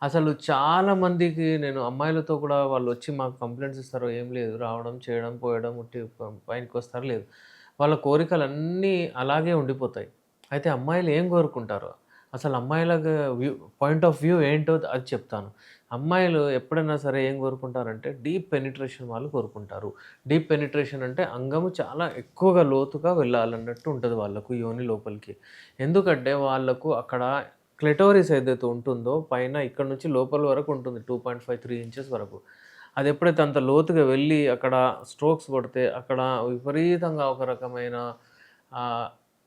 అసలు చాలా మందికి నేను అమ్మాయిలతో కూడా వాళ్ళొచ్చి మాకు కంప్లెయింట్స్ ఇస్తారు. ఏం లేదు రావడం, చేయడం, పోయడం, ఉట్టి పైనకొస్తారు లేదు. వాళ్ళ కోరికలన్నీ అలాగే ఉండిపోతాయి. అయితే అమ్మాయిలు ఏం కోరుకుంటారో, అసలు అమ్మాయిలగా పాయింట్ ఆఫ్ వ్యూ ఏంటో అది చెప్తాను. అమ్మాయిలు ఎప్పుడైనా సరే ఏం కోరుకుంటారంటే డీప్ పెనిట్రేషన్ వాళ్ళు కోరుకుంటారు. డీప్ పెనిట్రేషన్ అంటే అంగము చాలా ఎక్కువగా లోతుగా వెళ్ళాలన్నట్టు ఉంటది వాళ్ళకు యోని లోపలికి. ఎందుకంటే వాళ్ళకు అక్కడ క్లిటోరిస్ ఏదైతే ఉంటుందో పైన ఇక్కడ నుంచి లోపల వరకు ఉంటుంది. 2.5, 3 ఇంచెస్ వరకు. అది ఎప్పుడైతే అంత లోతుగా వెళ్ళి అక్కడ స్ట్రోక్స్ కొడితే అక్కడ విపరీతంగా ఒక రకమైన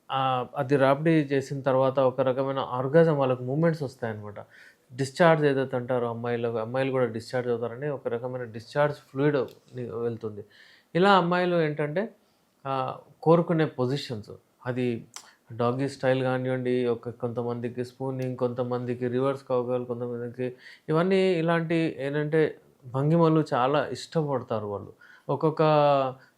ఆహ్, అది రాపిడి చేసిన తర్వాత ఒక రకమైన ఆర్గాజం వాళ్ళకి మూవ్‌మెంట్స్ వస్తాయన్నమాట. డిశ్చార్జ్ ఏదైతే అంటారో అమ్మాయిలు కూడా డిశ్చార్జ్ అవుతారని ఒక రకమైన డిశ్చార్జ్ ఫ్లూయిడ్ వెళ్తుంది. ఇలా అమ్మాయిలు ఏంటంటే ఆహ్, కోరుకునే పొజిషన్స్ అది డాగీ స్టైల్ గానివ్వండి, కొంతమందికి స్పూనింగ్, కొంతమందికి రివర్స్ కౌగల్, కొంతమందికి ఇవన్నీ ఇలాంటి ఏంటంటే భంగిమలు చాలా ఇష్టపడతారు వాళ్ళు. ఒక్కొక్క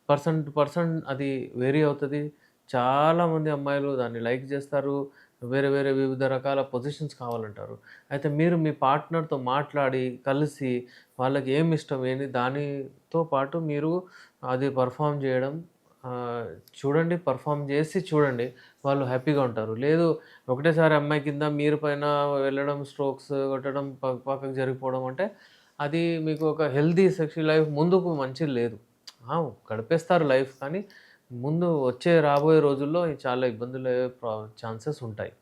పర్సన్ టు పర్సన్ అది వేరీ అవుతది. చాలామంది అమ్మాయిలు దాన్ని లైక్ జేస్తారు. వేరే వేరే వివిధ రకాల పొజిషన్స్ కావాలంటారు. అయితే మీరు మీ పార్ట్నర్‌తో మాట్లాడి, కలిసి వాళ్ళకి ఏమిష్టం ఏంది దానితో పాటు మీరు అది పెర్ఫార్మ్ జేయడం చూడండి. పెర్ఫార్మ్ జేసి చూడండి. వాళ్ళు హ్యాపీగా ఉంటారు. లేదు ఒకటేసారి అమ్మాయి కింద మీరు పైన వెళ్ళడం, స్ట్రోక్స్ కొట్టడం, పక్కకి జరిగిపోవడం అంటే అది మీకు ఒక హెల్తీ సెక్స్ లైఫ్ ముందుకు మంచిది లేదు. ఆ! గడిపేస్తారు లైఫ్ కానీ ముందు రాబోయే రోజుల్లో చాలా ఇబ్బందులయ్యే ఛాన్సెస్ ఉంటాయి.